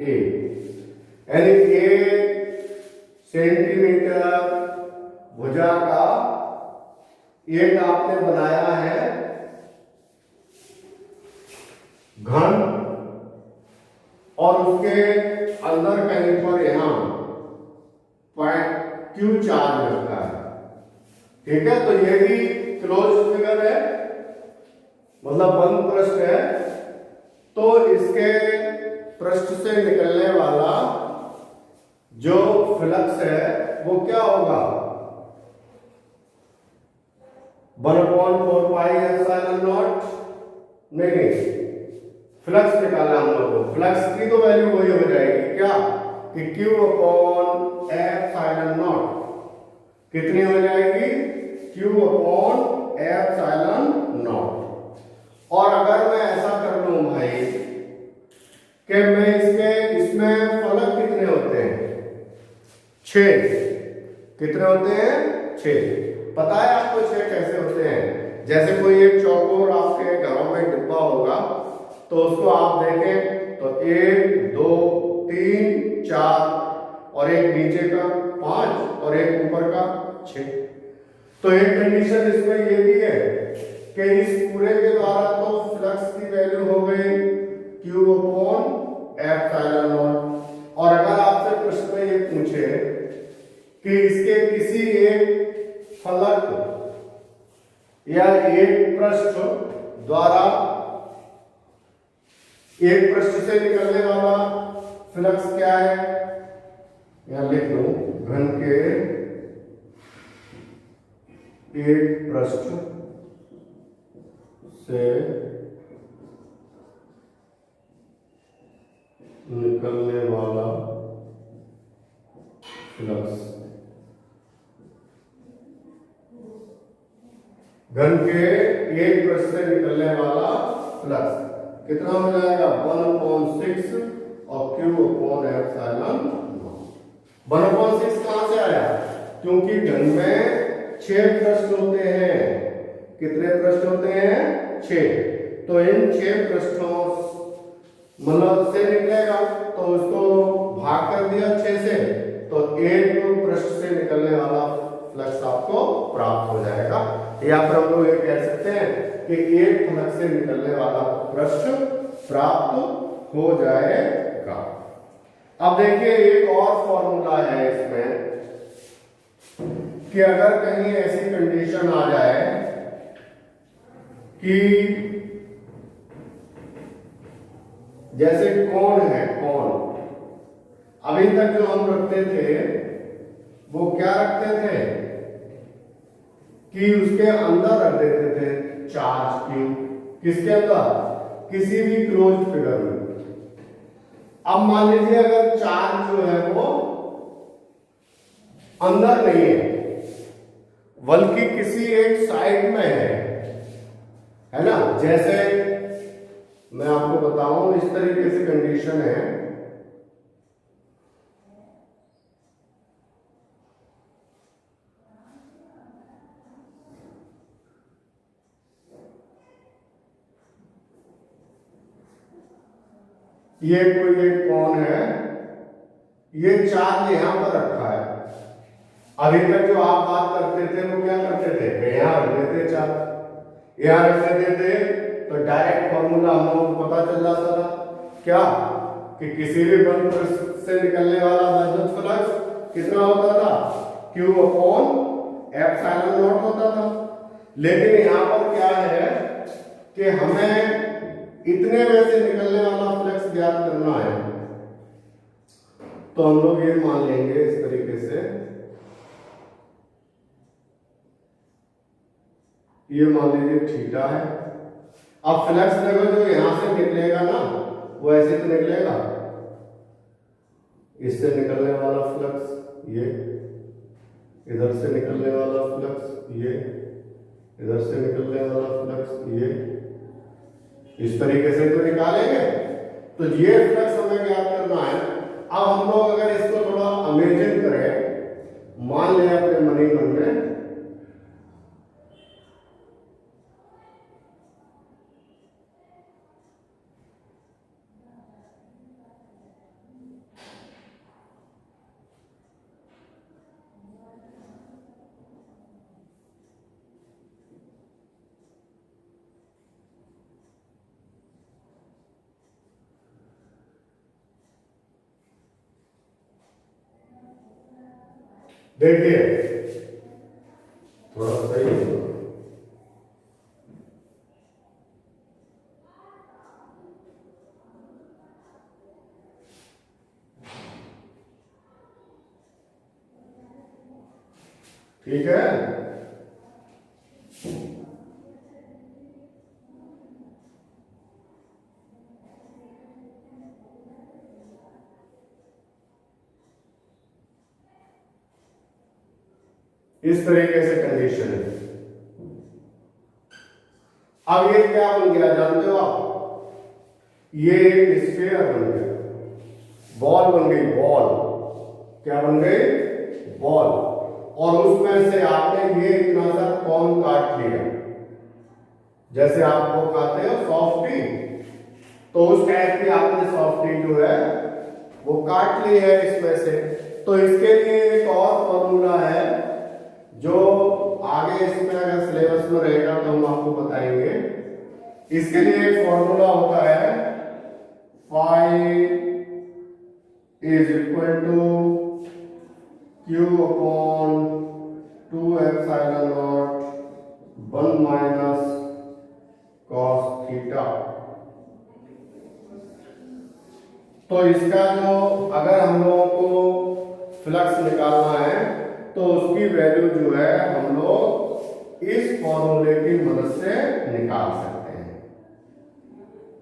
S1: ए, यानी 1 सेंटीमीटर भुजा का एक आपने बनाया है घन, और उसके अंदर कहीं पर यहां Q चार्ज रखा है। ठीक है, तो ये भी क्लोज फिगर है, मतलब बंद पृष्ठ है। तो इसके पृष्ठ से निकलने वाला जो फ्लक्स है वो क्या होगा, 1/4 पाई एप्सिलॉन नॉट। नहीं, फ्लक्स निकालना हम लोग को, फ्लक्स की तो वैल्यू वही हो जाएगी क्या कि Q/एप्सिलॉन नॉट कितनी हो जाएगी, Q/एप्सिलॉन नॉट। और अगर मैं ऐसा कर लूं भाई कि मैं इसमें फलक कितने होते हैं, 6, कितने होते हैं, 6। पता है आपको 6 कैसे होते हैं? जैसे कोई एक चौकोर आपके घरों में डिब्बा होगा, तो उसको आप देखें तो 1 2 3 4 और एक नीचे का 5 और एक ऊपर का 6। तो एक कंडीशन इसमें ये भी है कि इस पूरे के द्वारा तो फ्लक्स की वैल्यू हो गई Q/एप्सिलॉन नॉट। और अगर आपसे प्रश्न में ये पूछे कि इसके किसी एक फलक या एक पृष्ठ द्वारा एक पृष्ठ से निकलने वाला फ्लक्स क्या है, यहां लिख दो, घन के एक पृष्ठ से निकलने वाला फ्लक्स, घन के एक पृष्ठ से निकलने वाला फ्लक्स कितना हो जाएगा, 1/6 और Q/एप्सिलॉन। 1/6 कहां से आया, क्योंकि घन में 6 पृष्ठ होते हैं। कितने पृष्ठ होते हैं, 6। तो इन 6 पृष्ठों मतलब से निकलेगा, तो उसको भाग कर दिया 6 से, तो एक पृष्ठ से निकलने वाला फ्लक्स आपको प्राप्त हो जाएगा। या फिर हम लोग ये कह सकते हैं कि एक फ्लक्स से निकलने वाला पृष्ठ प्राप्त हो जाएगा। अब देखिए एक और फॉर्मूला है इसमें कि अगर कहीं ऐसी कंडीशन आ जाए कि जैसे कोण है, कोण अभी तक जो हम रखते थे वो क्या रखते थे कि उसके अंदर रख देते थे चार्ज Q, किसके अंदर, किसी भी क्लोज फिगर में। अब मान लीजिए अगर चार्ज जो है वो अंदर नहीं है बल्कि किसी एक साइड में है ना। जैसे मैं आपको बताऊं, इस तरीके से कंडीशन है, ये कोई एक कोण है, ये चार्ज यहां पर रखा है। अभी तक जो आप बात करते थे वो क्या करते थे, यहां रख देते चार्ज, यहां रख देते थे, तो डायरेक्ट फॉर्मूला हम लोगों को पता चल जाता था क्या कि किसी भी बंद पृष्ठ से निकलने वाला वैद्युत फ्लक्स कितना होता था, Q/एप्सिलॉन नॉट होता था। लेकिन यहां पर क्या है कि हमें इतने में से निकलने वाला फ्लक्स ज्ञात करना है, तो हम लोग ये मान लेंगे इस तरीके से, ये मान लीजिए थीटा है। अब फ्लक्स देखो जो यहां से निकलेगा ना वो ऐसे तो निकलेगा, इससे निकलने वाला फ्लक्स ये, इधर से निकलने वाला फ्लक्स ये, इधर से निकलने वाला फ्लक्स ये, इस तरीके से तो निकालेंगे। तो ये फ्लक्स हमें ज्ञात करना है। अब हम लोग अगर इसको थोड़ा इमेजिन करें, मान लें अपने मन ही मन में देखिए थोड़ा सही होगा। ठीक है, इस तरीके से कंडीशन है। अब ये क्या बन गया जानते हो आप? ये एक स्फीयर बन गया, बॉल बन गई, बॉल। क्या बन गई? बॉल। और उसमें से आपने ये इतना सा कॉर्न काट लिया, जैसे आप वो खाते हो सॉफ्टी, तो उस टाइप की आपने सॉफ्टी जो है वो काट ली है इसमें से। तो इसके लिए एक और फॉर्मूला है जो आगे इसमें अगर सिलेबस में रहेगा तो हम आपको बताएंगे। इसके लिए एक फॉर्मूला होता है phi is equal to Q upon 2 epsilon naught 1 minus cos theta. तो इसका जो अगर हम लोगों को फ्लक्स निकालना है तो उसकी वैल्यू जो है हम लोग इस फॉर्मूले की मदद से निकाल सकते हैं।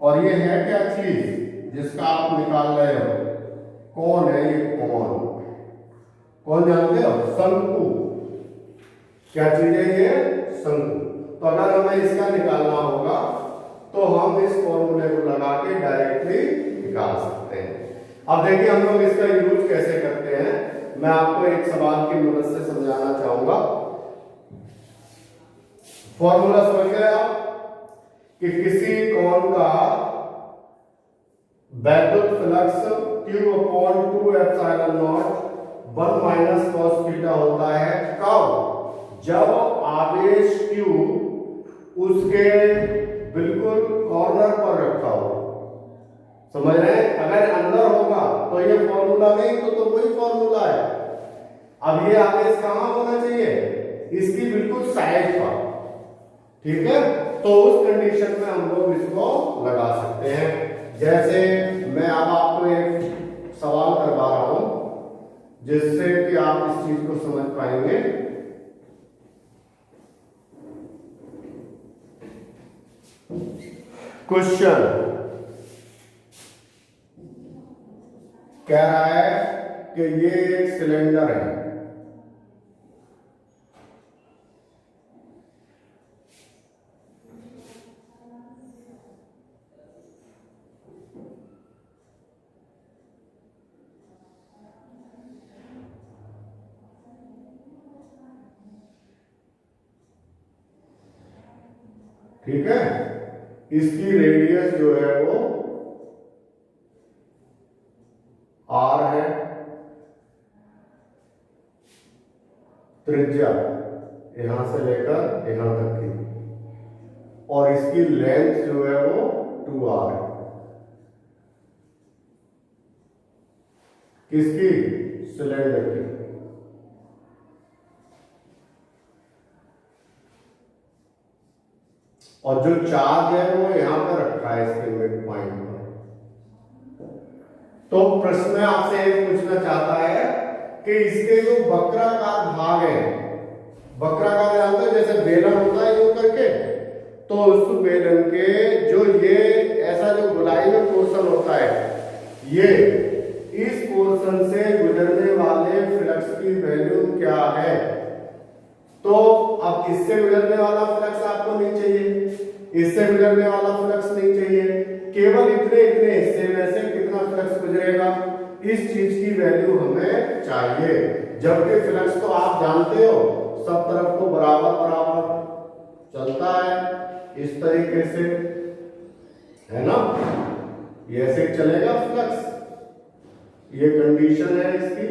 S1: और ये है क्या चीज जिसका आप निकाल रहे हो? कौन है ये? कौन जानते हो? शंकु। क्या चीज है ये? शंकु। तो अगर हमें इसका निकालना होगा तो हम इस फॉर्मूले को लगा के डायरेक्टली निकाल सकते हैं। अब देखिए हम लोग इसका यूज कैसे करते हैं, मैं आपको एक सवाल की मदद से समझाना चाहूंगा। फॉर्मूला समझ गए आप कि किसी कौन का वैद्युत flux Q upon 2 epsilon naught 1 minus cos theta होता है। कब? जब आवेश Q उसके बिल्कुल कॉर्नर पर रखा हो। समझ रहे हैं? अगर अंदर होगा तो ये फॉर्मूला नहीं तो कोई फॉर्मूला है। अब ये आवेश कहां होना चाहिए? इसकी बिल्कुल साइड पर। ठीक है, तो उस कंडीशन में हम लोग इसको लगा सकते हैं। जैसे मैं अब आपको एक सवाल करवा रहा हूं जिससे कि आप इस चीज को समझ पाएंगे। क्वेश्चन कह रहा है कि ये एक सिलेंडर है, ठीक है, इसकी रेडियस जो है वो r है, त्रिज्या यहां से लेकर यहां तक की, और इसकी लेंथ जो है वो 2r है। किसकी? सिलेंडर की। और जो चार्ज है वो यहां पर रखा है इसके मिड पॉइंट पर। तो प्रश्न आपसे एक पूछना चाहता है कि इसके जो वक्राकार भाग है, वक्राकार जानते हैं जैसे बेलन होता है यूं करके, तो उस बेलन के जो ये ऐसा जो गोलाई में पोर्शन होता है, ये इस पोर्शन से गुजरने वाले फ्लक्स की वैल्यू क्या है? तो अब इससे गुजरने वाला फ्लक्स आपको नहीं चाहिए, इससे गुजरने वाला फ्लक्स नहीं चाहिए, केवल इतने इतने हिस्से में से कितना फ्लक्स गुजरेगा, इस चीज की वैल्यू हमें चाहिए। जबकि फ्लक्स तो आप जानते हो सब तरफ को बराबर बराबर चलता है इस तरीके से, है ना? ये ऐसे चलेगा फ्लक्स, ये कंडीशन है इसकी,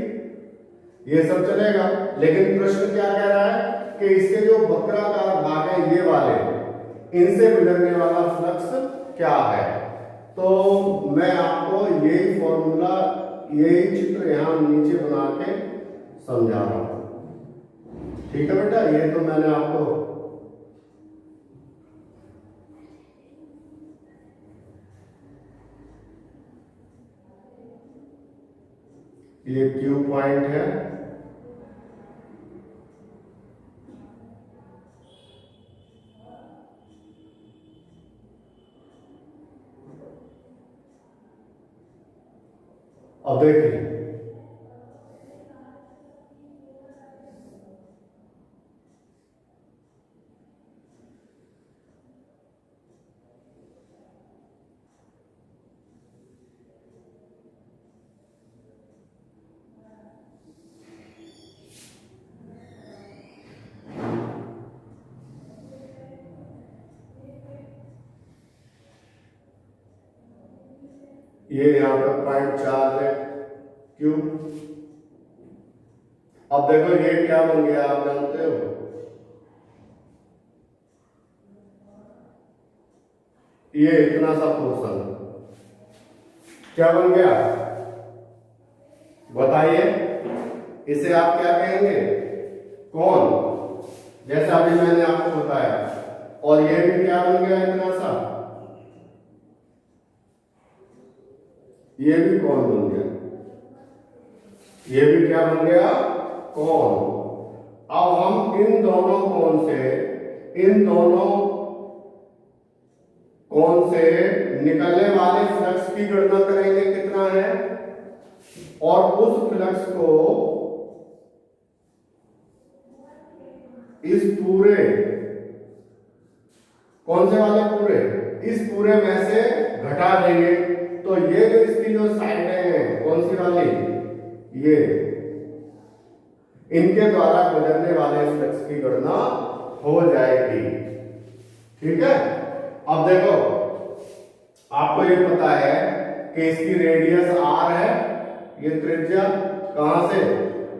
S1: ये सब चलेगा। लेकिन प्रश्न क्या कह रहा है कि इसके जो वक्राकार भाग है ये वाले, इनसे गुजरने वाला फ्लक्स क्या है? तो मैं आपको यही फॉर्मूला, यही चित्र यहां नीचे बना के समझा रहा हूं। ठीक है बेटा, ये तो मैंने आपको ये क्यू पॉइंट है, अब देखिए ये यहां पर पॉइंट चार्ज है क्यू। अब देखो ये क्या बन गया आप जानते हो, ये इतना सा पोर्शन क्या बन गया बताइए, इसे आप क्या कहेंगे, कौन, जैसा अभी मैंने आपको बताया। और ये भी क्या बन गया इतना सा, ये भी कौन बन गया, ये भी क्या बन गया कौन। अब हम इन दोनों कौन से, इन दोनों कौन से निकलने वाले फ्लक्स की गणना करेंगे कितना है, और उस फ्लक्स को इस पूरे, कौन से वाले पूरे, इस पूरे में से घटा देंगे। तो ये जो इसकी जो साइडें हैं कौन सी वाली, ये, इनके द्वारा गुजरने वाले फ्लक्स की गणना हो जाएगी। ठीक है, अब देखो आपको ये पता है कि इसकी रेडियस आर है, ये त्रिज्या कहां से,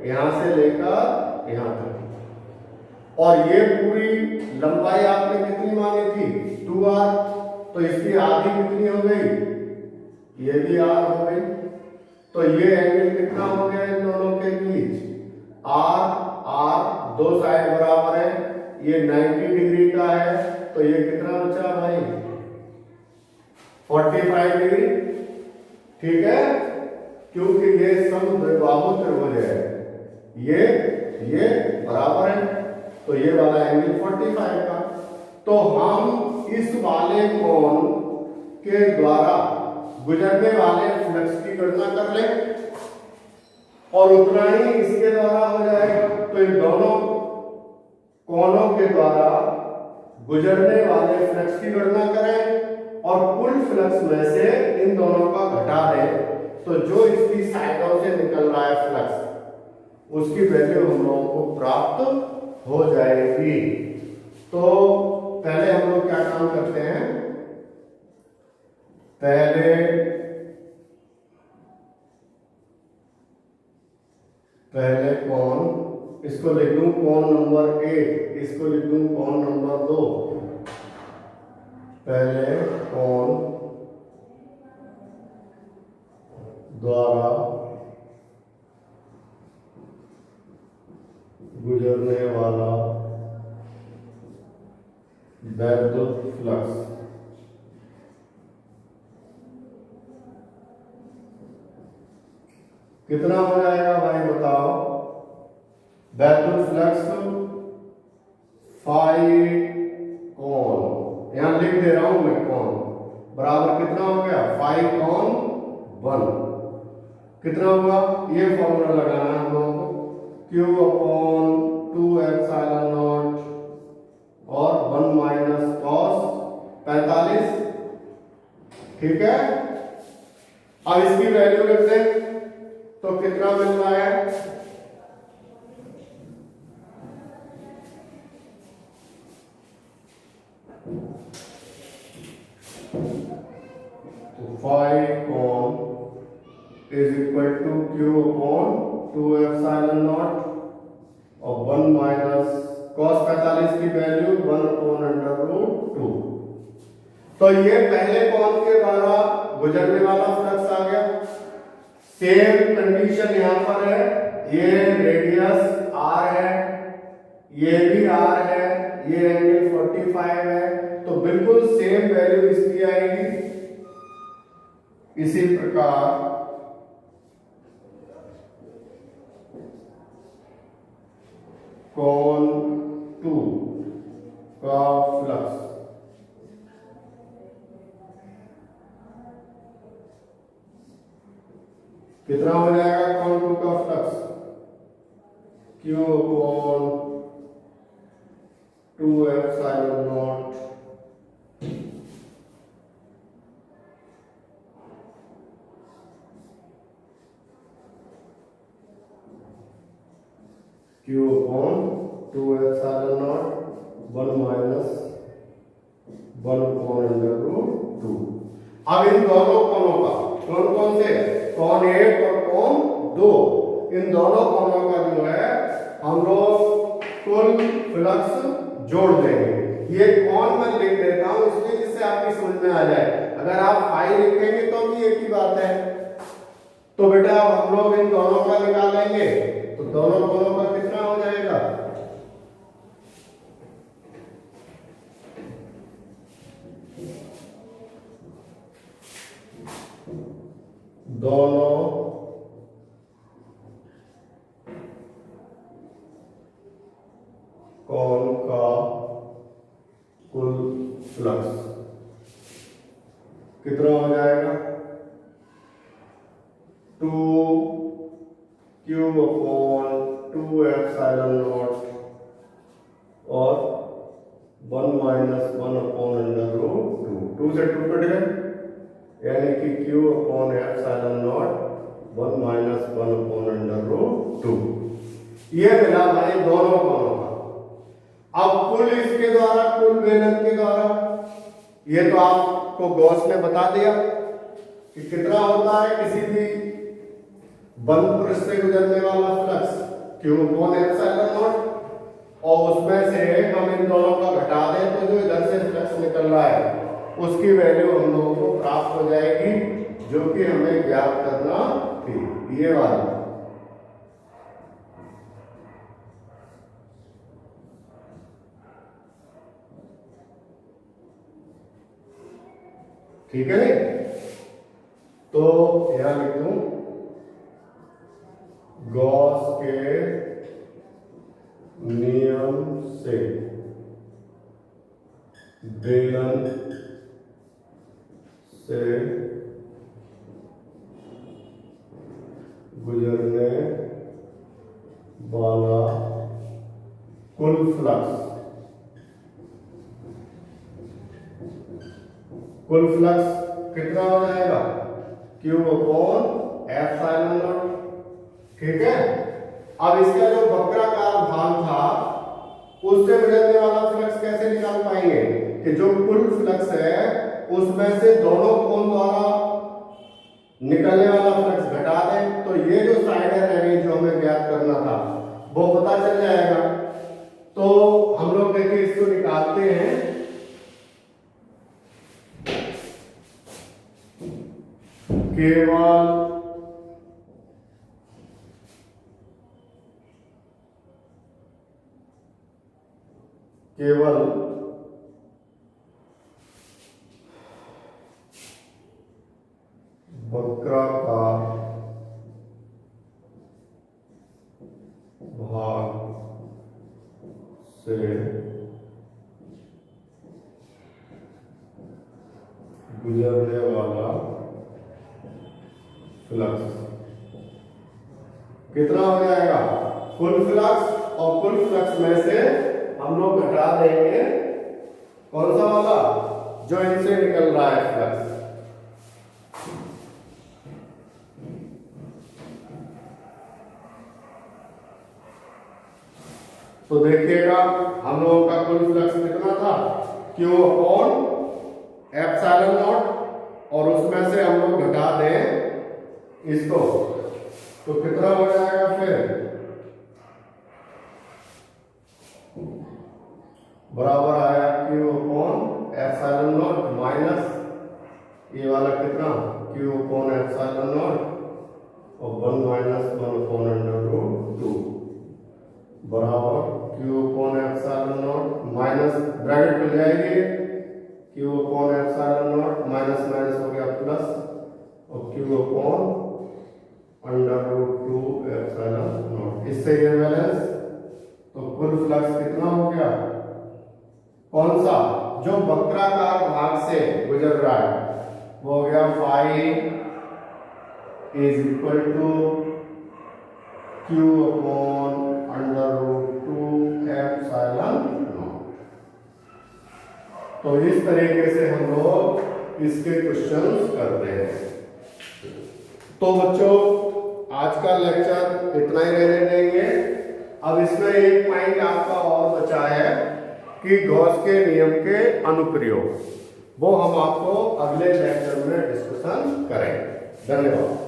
S1: यहां से लेकर यहां तक, और ये पूरी लंबाई आपने कितनी मांगी थी 2r, तो इसकी आधी कितनी हो गई, ये भी r हो गई। तो ये एंगल कितना हो गया इन दोनों के बीच, r दो साइड बराबर है, ये 90 डिग्री का है, तो ये कितना बचा भाई 45 डिग्री। ठीक है, क्योंकि ये समद्विबाहु त्रिभुज है, ये बराबर है, तो ये वाला एंगल 45 का। तो हम इस वाले कोण के द्वारा गुजरने वाले फ्लक्स की गणना कर लें, और उतना ही इसके द्वारा हो जाएगा। तो इन दोनों कोणों के द्वारा गुजरने वाले फ्लक्स की गणना करें, और कुल फ्लक्स में से इन दोनों का घटा दें, तो जो इसकी साइडों से निकल रहा है फ्लक्स, उसकी वैल्यू हम लोगों को प्राप्त हो जाएगी। तो पहले हम लोग क्या काम करते हैं, पहले कोण, इसको लिख दूं कोण नंबर 1, इसको लिख दूं कोण नंबर 2। पहले कोण द्वारा गुजरने वाला वैद्युत फ्लक्स कितना हो जाएगा भाई बताओ, वैद्युत फ्लक्स फाई कोण, यहां लिख दे रहा हूं मैं कोण, बराबर कितना हो गया फाई कोण 1, कितना होगा, ये फॉर्मूला लगाना है हम लोगों को, Q अपॉन 2 एप्सिलॉन नॉट और 1 माइनस कॉस 45। ठीक है, अब इसकी वैल्यू लिख दें, तो कितना मिल रहा है, तो फाई कोण is equal to Q upon 2 epsilon naught और 1 माइनस cos 45 की वैल्यू 1 अपॉन अंडर रूट 2। तो ये पहले कोण के द्वारा गुजरने वाला फ्लक्स आ गया। सेम कंडीशन यहां पर है, ये रेडियस r है, ये भी r है, ये एंगल 45 है, तो बिल्कुल सेम वैल्यू इसकी आएगी। इसी प्रकार कॉन 2 का फ्लक्स कितना हो जाएगा? कॉन 2 का flux Q upon 2 epsilon naught Q upon 2 epsilon naught 1 minus 1 upon under root 2। अब इन दोनों कोणों का, कौन कौन से? कॉन 1 और कॉन 2, इन दोनों कोणों का जो है हम लोग कुल फ्लक्स जोड़ देंगे। ये कॉन मैं लिख देता हूं इसलिए जिससे आपकी समझ में आ जाए। अगर आप फाई लिखेंगे तो भी एक ही बात है। तो बेटा अब हम लोग इन दोनों का निकालेंगे, तो दोनों कोणों का कितना हो जाएगा? दोनों कोण का कुल फ्लक्स कितना हो जाएगा? 2Q अपॉन 2 एप्सिलॉन नॉट और 1 माइनस 1 अपॉन अंडर रूट 2। 2 से 2 कट गए, यानी कि Q upon epsilon naught 1 minus 1 upon under root 2। ये मिला भाई दोनों कोणों का। अब कुल इसके द्वारा, कुल बेलन के द्वारा, ये तो आपको गॉस ने बता दिया कि कितना होता है किसी भी बंद पृष्ठ से गुजरने वाला flux Q upon epsilon naught, और उसमें से हम इन दोनों का घटा दें तो जो इधर से फ्लक्स निकल रहा है उसकी वैल्यू हम लोगों को प्राप्त हो जाएगी, जो कि हमें ज्ञात करना थी, ये वाली। ठीक है नहीं? तो यहां लिख दूं गॉस के नियम से बेलन से गुजरने वाला कुल फ्लक्स, कुल फ्लक्स कितना हो जाएगा? Q upon epsilon not. ठीक है? अब इसका जो वक्राकार भाग था उससे गुजरने वाला फ्लक्स कैसे निकाल पाएंगे कि जो कुल फ्लक्स है उसमें से दोनों कोण द्वारा निकलने वाला फ्लक्स घटा दें, तो ये जो साइड है जो हमें ज्ञात करना था वो पता चल जाएगा। तो हम लोग देखिए इसको निकालते हैं। केवल वक्राकार भाग से गुजरने वाला फ्लक्स कितना हो जाएगा? कुल फ्लक्स, और कुल फ्लक्स में से हम लोग घटा देंगे कौन सा वाला? जो इनसे निकल रहा है फ्लक्स। तो देखिएगा हम लोगों का कुल फ्लक्स कितना था? Q अपॉन एप्सिलॉन नॉट, और उसमें से हम लोग घटा दें इसको, तो कितना हो जाएगा फिर? बराबर आया Q upon epsilon not minus ये वाला कितना? Q अपॉन एप्सिलॉन नॉट और 1 माइनस 1 अपॉन अंडर रूट 2 बराबर Q अपॉन ये बैलेंस, तो कुल फ्लक्स कितना हो गया, कौन सा, जो वक्राकार भाग से गुजर रहा है वो हो गया phi is equal to Q upon under root 2 epsilon naught. तो इस तरीके से हम लोग इसके क्वेश्चंस करते हैं। तो बच्चों आज का लेक्चर इतना ही रहने देंगे। अब इसमें एक पॉइंट आपका और बचा है कि गॉस के नियम के अनुप्रयोग, वो हम आपको अगले लेक्चर में डिस्कशन करेंगे। धन्यवाद।